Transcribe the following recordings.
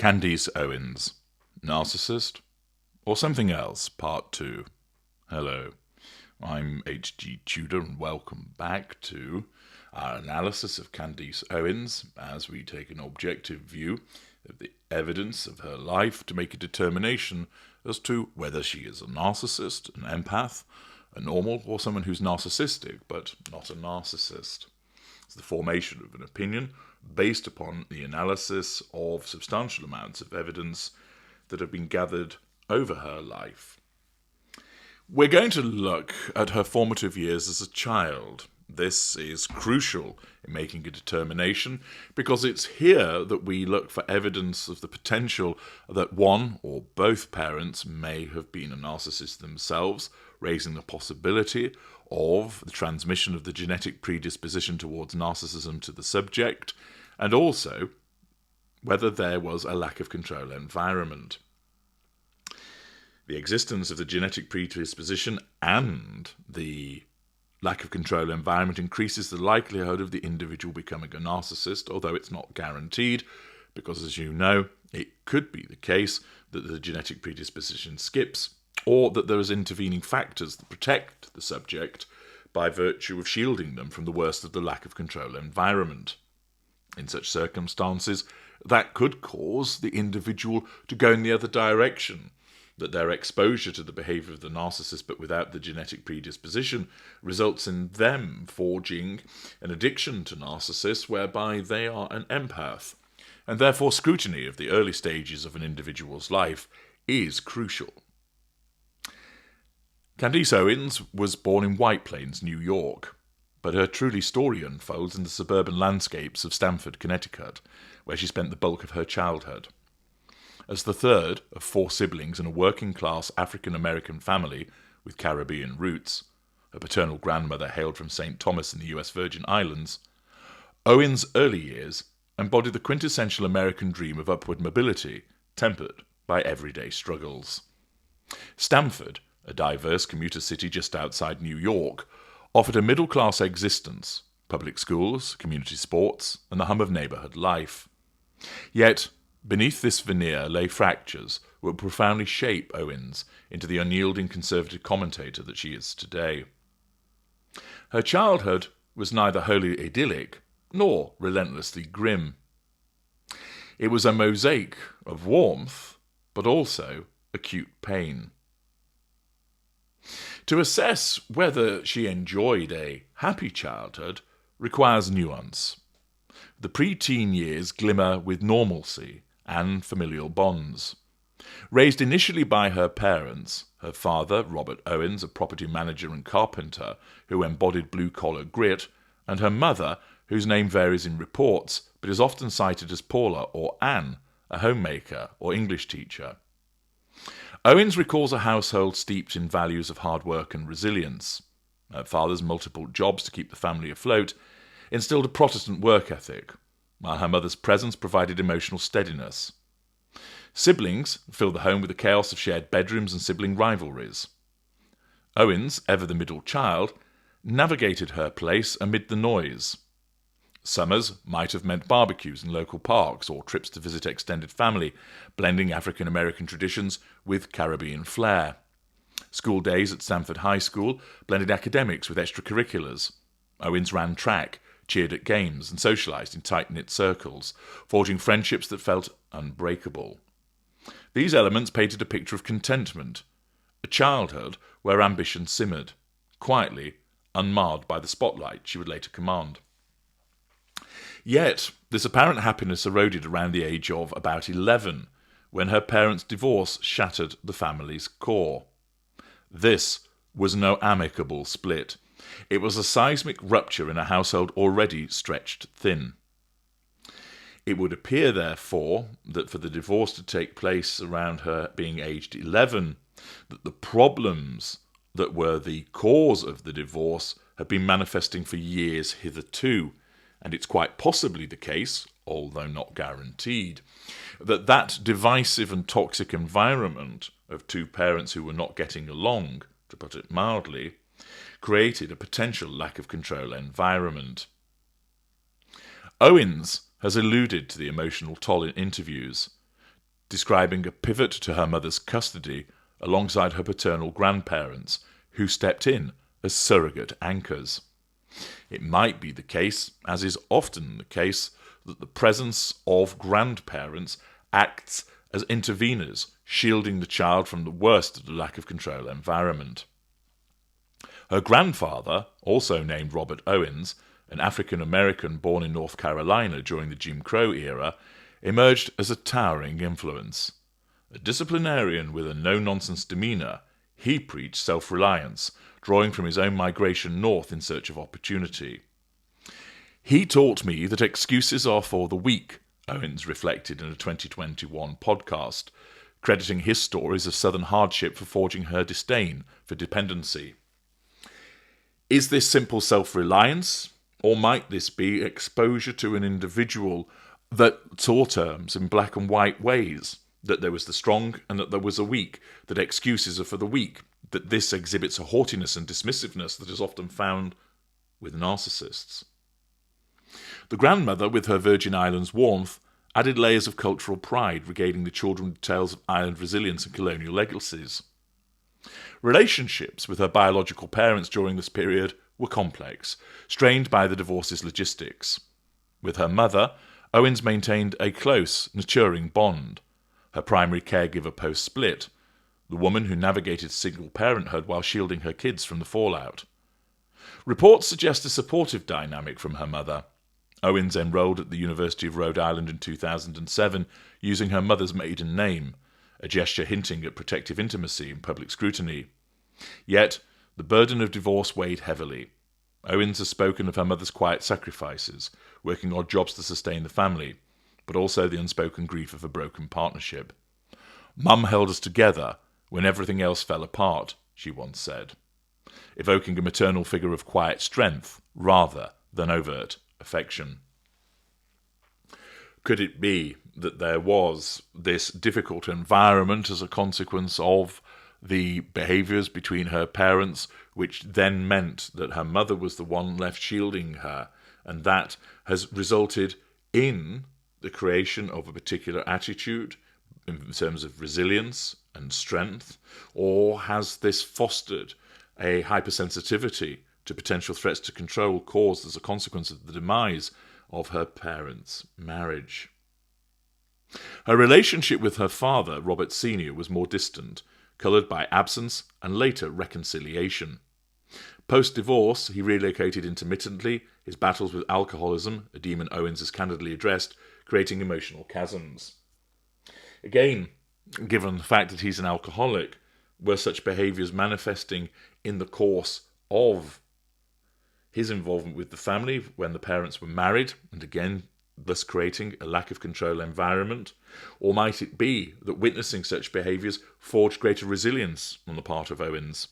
Candace Owens, Narcissist, or Something Else, Part 2. Hello, I'm H.G. Tudor and welcome back to our analysis of Candace Owens as we take an objective view of the evidence of her life to make a determination as to whether she is a narcissist, an empath, a normal, or someone who's narcissistic but not a narcissist. It's the formation of an opinion based upon the analysis of substantial amounts of evidence that have been gathered over her life. We're going to look at her formative years as a child. This is crucial in making a determination because it's here that we look for evidence of the potential that one or both parents may have been a narcissist themselves, raising the possibility of the transmission of the genetic predisposition towards narcissism to the subject, and also whether there was a lack of control environment. The existence of the genetic predisposition and the lack of control environment increases the likelihood of the individual becoming a narcissist, although it's not guaranteed, because as you know, it could be the case that the genetic predisposition skips, or that there is intervening factors that protect the subject by virtue of shielding them from the worst of the lack of control environment. In such circumstances, that could cause the individual to go in the other direction, that their exposure to the behaviour of the narcissist but without the genetic predisposition results in them forging an addiction to narcissists whereby they are an empath, and therefore scrutiny of the early stages of an individual's life is crucial. Candace Owens was born in White Plains, New York, but her truly story unfolds in the suburban landscapes of Stamford, Connecticut, where she spent the bulk of her childhood. As the third of four siblings in a working-class African-American family with Caribbean roots, her paternal grandmother hailed from St. Thomas in the U.S. Virgin Islands, Owens' early years embodied the quintessential American dream of upward mobility, tempered by everyday struggles. Stamford, a diverse commuter city just outside New York, offered a middle-class existence, public schools, community sports, and the hum of neighbourhood life. Yet, beneath this veneer lay fractures that would profoundly shape Owens into the unyielding conservative commentator that she is today. Her childhood was neither wholly idyllic nor relentlessly grim. It was a mosaic of warmth, but also acute pain. To assess whether she enjoyed a happy childhood requires nuance. The pre-teen years glimmer with normalcy and familial bonds. Raised initially by her parents, her father, Robert Owens, a property manager and carpenter who embodied blue-collar grit, and her mother, whose name varies in reports but is often cited as Paula or Anne, a homemaker or English teacher. Owens recalls a household steeped in values of hard work and resilience. Her father's multiple jobs to keep the family afloat instilled a Protestant work ethic, while her mother's presence provided emotional steadiness. Siblings filled the home with the chaos of shared bedrooms and sibling rivalries. Owens, ever the middle child, navigated her place amid the noise. Summers might have meant barbecues in local parks or trips to visit extended family, blending African-American traditions with Caribbean flair. School days at Stamford High School blended academics with extracurriculars. Owens ran track, cheered at games, and socialised in tight-knit circles, forging friendships that felt unbreakable. These elements painted a picture of contentment, a childhood where ambition simmered, quietly, unmarred by the spotlight she would later command. Yet, this apparent happiness eroded around the age of about 11, when her parents' divorce shattered the family's core. This was no amicable split. It was a seismic rupture in a household already stretched thin. It would appear, therefore, that for the divorce to take place around her being aged 11, that the problems that were the cause of the divorce had been manifesting for years hitherto, and it's quite possibly the case, although not guaranteed, that that divisive and toxic environment of two parents who were not getting along, to put it mildly, created a potential lack of control environment. Owens has alluded to the emotional toll in interviews, describing a pivot to her mother's custody alongside her paternal grandparents, who stepped in as surrogate anchors. It might be the case, as is often the case, that the presence of grandparents acts as interveners, shielding the child from the worst of the lack of control environment. Her grandfather, also named Robert Owens, an African-American born in North Carolina during the Jim Crow era, emerged as a towering influence. A disciplinarian with a no-nonsense demeanour, he preached self-reliance, drawing from his own migration north in search of opportunity. He taught me that excuses are for the weak, Owens reflected in a 2021 podcast, crediting his stories of Southern hardship for forging her disdain for dependency. Is this simple self-reliance, or might this be exposure to an individual that saw terms in black and white ways, that there was the strong and that there was a weak, that excuses are for the weak, that this exhibits a haughtiness and dismissiveness that is often found with narcissists? The grandmother, with her Virgin Islands warmth, added layers of cultural pride, regaling the children with tales of island resilience and colonial legacies. Relationships with her biological parents during this period were complex, strained by the divorce's logistics. With her mother, Owens maintained a close, maturing bond. Her primary caregiver post-split, the woman who navigated single parenthood while shielding her kids from the fallout. Reports suggest a supportive dynamic from her mother. Owens enrolled at the University of Rhode Island in 2007 using her mother's maiden name, a gesture hinting at protective intimacy and public scrutiny. Yet, the burden of divorce weighed heavily. Owens has spoken of her mother's quiet sacrifices, working odd jobs to sustain the family, but also the unspoken grief of a broken partnership. "Mum held us together when everything else fell apart," she once said, evoking a maternal figure of quiet strength rather than overt affection. Could it be that there was this difficult environment as a consequence of the behaviours between her parents, which then meant that her mother was the one left shielding her, and that has resulted in the creation of a particular attitude in terms of resilience and strength? Or has this fostered a hypersensitivity to potential threats to control caused as a consequence of the demise of her parents' marriage? Her relationship with her father, Robert Sr., was more distant, coloured by absence and later reconciliation. Post-divorce, he relocated intermittently, his battles with alcoholism, a demon Owens has candidly addressed, creating emotional chasms. Again, given the fact that he's an alcoholic, were such behaviours manifesting in the course of his involvement with the family when the parents were married, and again, thus creating a lack of control environment? Or might it be that witnessing such behaviours forged greater resilience on the part of Owens?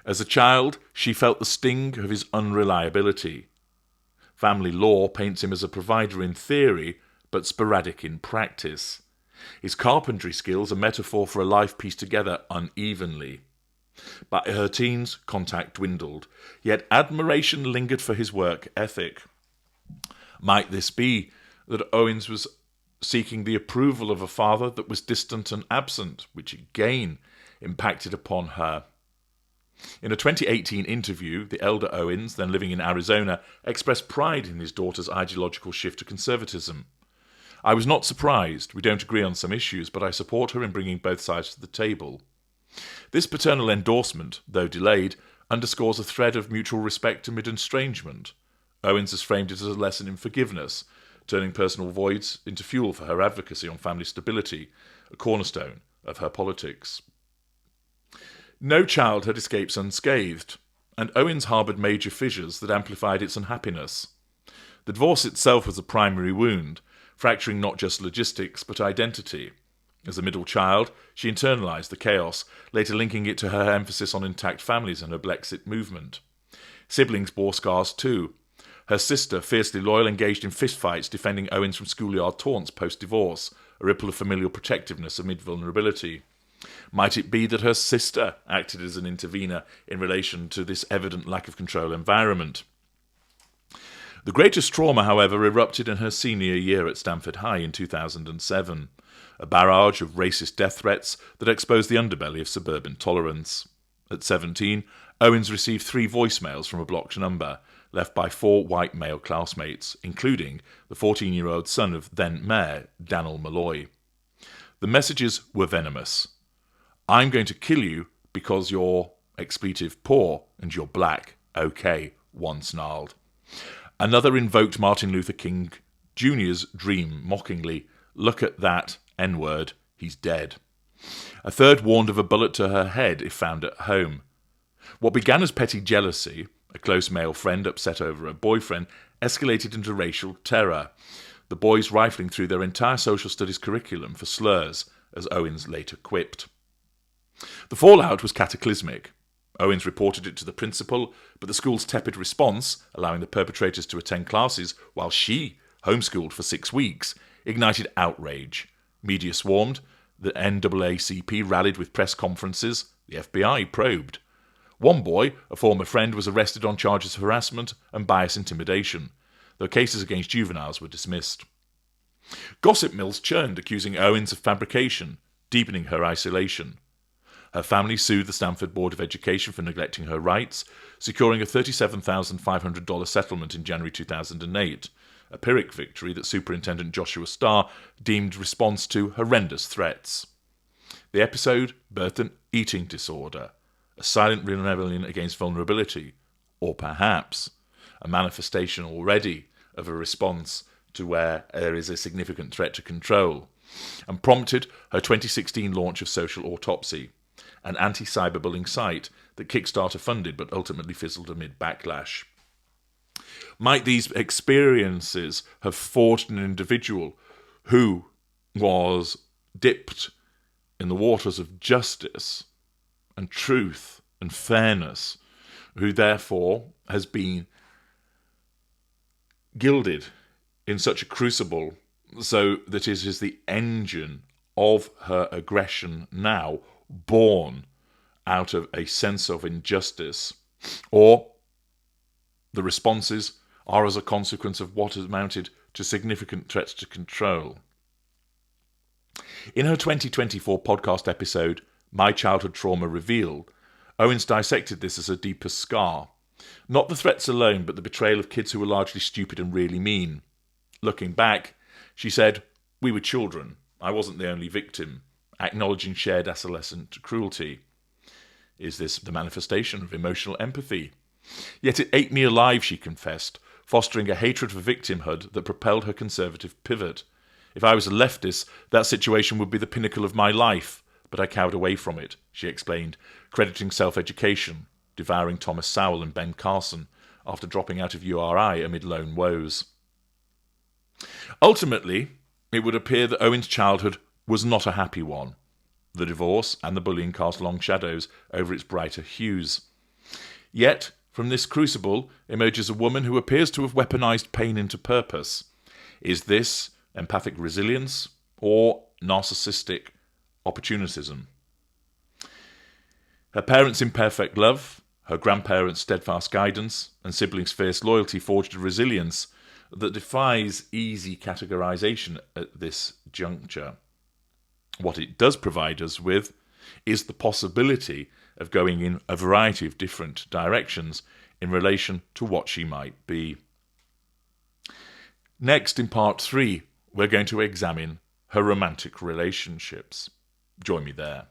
As a child, she felt the sting of his unreliability. Family law paints him as a provider in theory, but sporadic in practice. His carpentry skills a metaphor for a life pieced together unevenly. By her teens, contact dwindled, yet admiration lingered for his work ethic. Might this be that Owens was seeking the approval of a father that was distant and absent, which again impacted upon her? In a 2018 interview, the elder Owens, then living in Arizona, expressed pride in his daughter's ideological shift to conservatism. "I was not surprised. We don't agree on some issues, but I support her in bringing both sides to the table." This paternal endorsement, though delayed, underscores a thread of mutual respect amid estrangement. Owens has framed it as a lesson in forgiveness, turning personal voids into fuel for her advocacy on family stability, a cornerstone of her politics. No childhood escapes unscathed, and Owens harboured major fissures that amplified its unhappiness. The divorce itself was a primary wound, fracturing not just logistics but identity. As a middle child, she internalised the chaos, later linking it to her emphasis on intact families and her Brexit movement. Siblings bore scars too. Her sister, fiercely loyal, engaged in fistfights, defending Owens from schoolyard taunts post-divorce, a ripple of familial protectiveness amid vulnerability. Might it be that her sister acted as an intervener in relation to this evident lack of control environment? The greatest trauma, however, erupted in her senior year at Stanford High in 2007, a barrage of racist death threats that exposed the underbelly of suburban tolerance. At 17, Owens received 3 voicemails from a blocked number, left by 4 white male classmates, including the 14-year-old son of then-Mayor Dannel Malloy. The messages were venomous. "I'm going to kill you because you're expletive poor and you're black, okay," one snarled. Another invoked Martin Luther King Jr.'s dream mockingly, "Look at that N-word, he's dead." A third warned of a bullet to her head if found at home. What began as petty jealousy, a close male friend upset over a boyfriend, escalated into racial terror, the boys rifling through their entire social studies curriculum for slurs, as Owens later quipped. The fallout was cataclysmic. Owens reported it to the principal, but the school's tepid response, allowing the perpetrators to attend classes while she homeschooled for 6 weeks, ignited outrage. Media swarmed, the NAACP rallied with press conferences, the FBI probed. One boy, a former friend, was arrested on charges of harassment and bias intimidation, though cases against juveniles were dismissed. Gossip mills churned, accusing Owens of fabrication, deepening her isolation. Her family sued the Stanford Board of Education for neglecting her rights, securing a $37,500 settlement in January 2008, a Pyrrhic victory that Superintendent Joshua Starr deemed response to horrendous threats. The episode birthed an eating disorder, a silent rebellion against vulnerability, or perhaps a manifestation already of a response to where there is a significant threat to control, and prompted her 2016 launch of Social Autopsy, an anti-cyberbullying site that Kickstarter funded but ultimately fizzled amid backlash. Might these experiences have forged an individual who was dipped in the waters of justice and truth and fairness, who therefore has been gilded in such a crucible so that it is the engine of her aggression now, born out of a sense of injustice, or the responses are as a consequence of what has amounted to significant threats to control. In her 2024 podcast episode, My Childhood Trauma Revealed, Owens dissected this as a deeper scar. Not the threats alone, but the betrayal of kids who were largely stupid and really mean. Looking back, she said, "We were children. I wasn't the only victim," acknowledging shared adolescent cruelty. Is this the manifestation of emotional empathy? Yet it ate me alive, she confessed, fostering a hatred for victimhood that propelled her conservative pivot. "If I was a leftist, that situation would be the pinnacle of my life, but I cowered away from it," she explained, crediting self-education, devouring Thomas Sowell and Ben Carson, after dropping out of URI amid lone woes. Ultimately, it would appear that Owens' childhood was not a happy one. The divorce and the bullying cast long shadows over its brighter hues. Yet, from this crucible emerges a woman who appears to have weaponized pain into purpose. Is this empathic resilience or narcissistic opportunism? Her parents' imperfect love, her grandparents' steadfast guidance, and siblings' fierce loyalty forged a resilience that defies easy categorization at this juncture. What it does provide us with is the possibility of going in a variety of different directions in relation to what she might be. Next, in part 3, we're going to examine her romantic relationships. Join me there.